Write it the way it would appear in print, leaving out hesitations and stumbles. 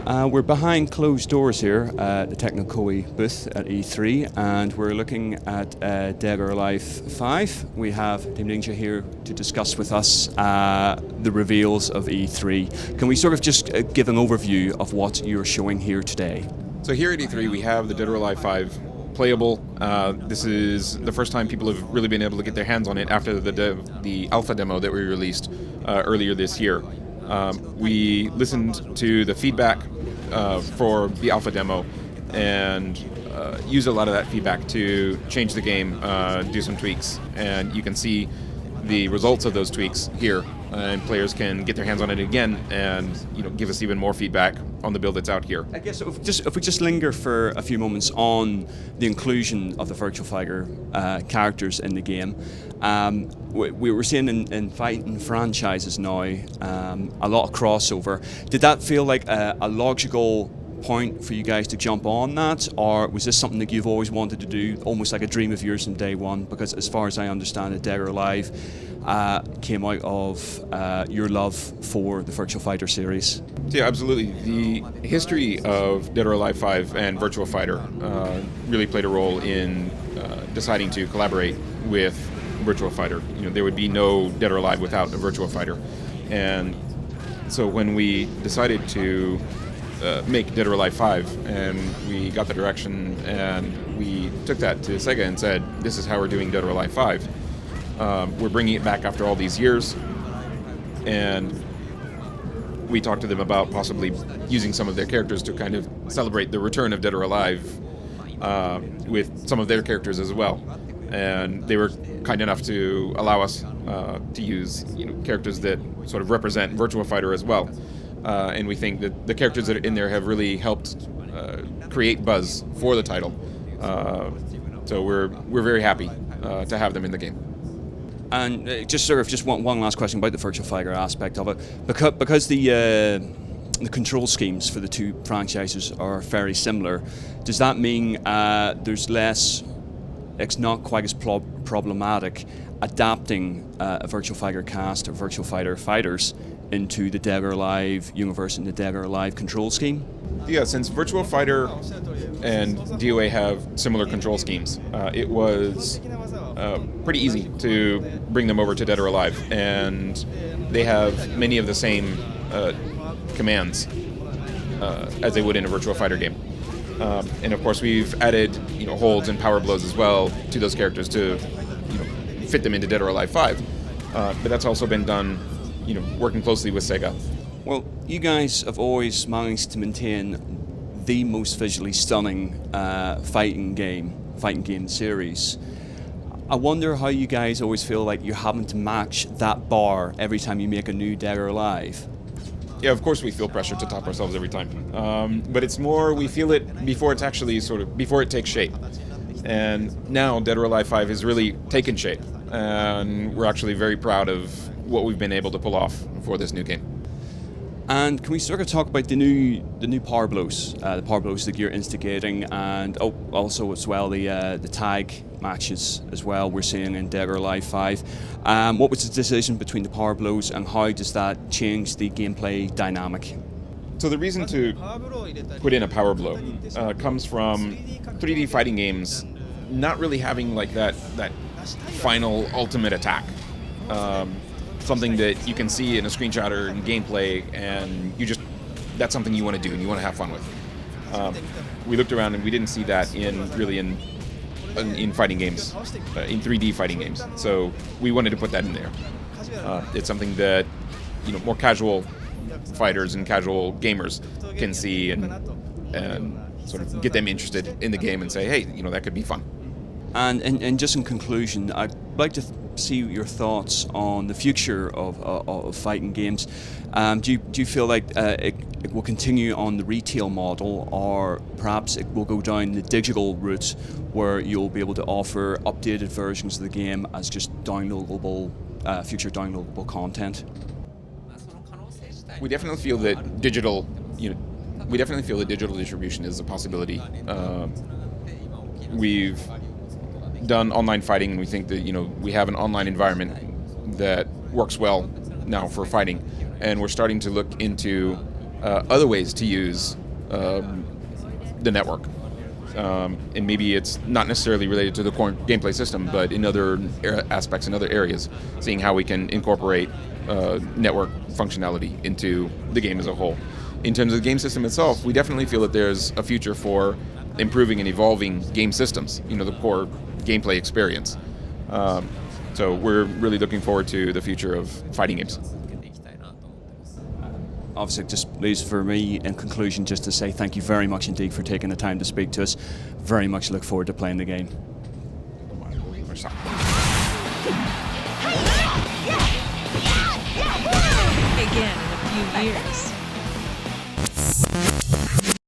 We're behind closed doors here at the Techno-Koei booth at E3, and we're looking at Dead or Alive 5. We have Tim Ninja here to discuss with us the reveals of E3. Can we sort of just give an overview of what you're showing here today? So here at E3 we have the Dead or Alive 5 playable. This is the first time people have really been able to get their hands on it after the alpha demo that we released earlier this year. We listened to the feedback for the alpha demo and used a lot of that feedback to change the game, do some tweaks, and you can see the results of those tweaks here, and players can get their hands on it again and give us even more feedback on the build that's out here. I guess if we just linger for a few moments on the inclusion of the Virtua Fighter characters in the game. We were seeing in fighting franchises now a lot of crossover. Did that feel like a logical point for you guys to jump on that, or was this something that you've always wanted to do, almost like a dream of yours from day one? Because as far as I understand it, Dead or Alive came out of your love for the Virtua Fighter series. Yeah, absolutely. The history of Dead or Alive 5 and Virtua Fighter really played a role in deciding to collaborate with Virtua Fighter. There would be no Dead or Alive without a Virtua Fighter, and so when we decided to make Dead or Alive 5, and we got the direction, and we took that to Sega and said, this is how we're doing Dead or Alive 5. We're bringing it back after all these years, and we talked to them about possibly using some of their characters to kind of celebrate the return of Dead or Alive with some of their characters as well. And they were kind enough to allow us to use characters that sort of represent Virtua Fighter as well. And we think that the characters that are in there have really helped create buzz for the title. So we're very happy to have them in the game. And just one last question about the Virtua Fighter aspect of it, because the control schemes for the two franchises are very similar. Does that mean there's less? It's not quite as problematic adapting a Virtua Fighter cast or Virtua Fighter fighters into the Dead or Alive universe and the Dead or Alive control scheme? Yeah, since Virtua Fighter and DOA have similar control schemes, it was pretty easy to bring them over to Dead or Alive, and they have many of the same commands as they would in a Virtua Fighter game. And of course we've added holds and power blows as well to those characters to fit them into Dead or Alive 5. But that's also been done working closely with Sega. Well, you guys have always managed to maintain the most visually stunning fighting game series. I wonder how you guys always feel like you're having to match that bar every time you make a new Dead or Alive. Yeah, of course we feel pressure to top ourselves every time. But it's more we feel it before it's actually before it takes shape. And now Dead or Alive 5 has really taken shape, and we're actually very proud of what we've been able to pull off for this new game. And can we sort of talk about the new power blows that you're instigating, and also as well the tag matches as well we're seeing in Dead or Alive 5. What was the decision between the power blows, and how does that change the gameplay dynamic? So the reason to put in a power blow comes from 3D fighting games not really having like that final ultimate attack. Something that you can see in a screenshot or in gameplay, and that's something you want to do and you want to have fun with. We looked around and we didn't see that in fighting games, in 3D fighting games. So we wanted to put that in there. It's something that more casual fighters and casual gamers can see and sort of get them interested in the game and say, hey, that could be fun. And just in conclusion, I'd like to see your thoughts on the future of fighting games. Do you feel like it will continue on the retail model, or perhaps it will go down the digital route where you'll be able to offer updated versions of the game as just downloadable, future downloadable content? We definitely feel that digital distribution is a possibility. We've done online fighting, and we think that we have an online environment that works well now for fighting, and we're starting to look into other ways to use the network. And maybe it's not necessarily related to the core gameplay system, but in other aspects, in other areas, seeing how we can incorporate network functionality into the game as a whole. In terms of the game system itself, we definitely feel that there's a future for improving and evolving game systems, the core gameplay experience. So we're really looking forward to the future of fighting games. Obviously, it just leaves for me, in conclusion, just to say thank you very much indeed for taking the time to speak to us. Very much look forward to playing the game. Again in a few years.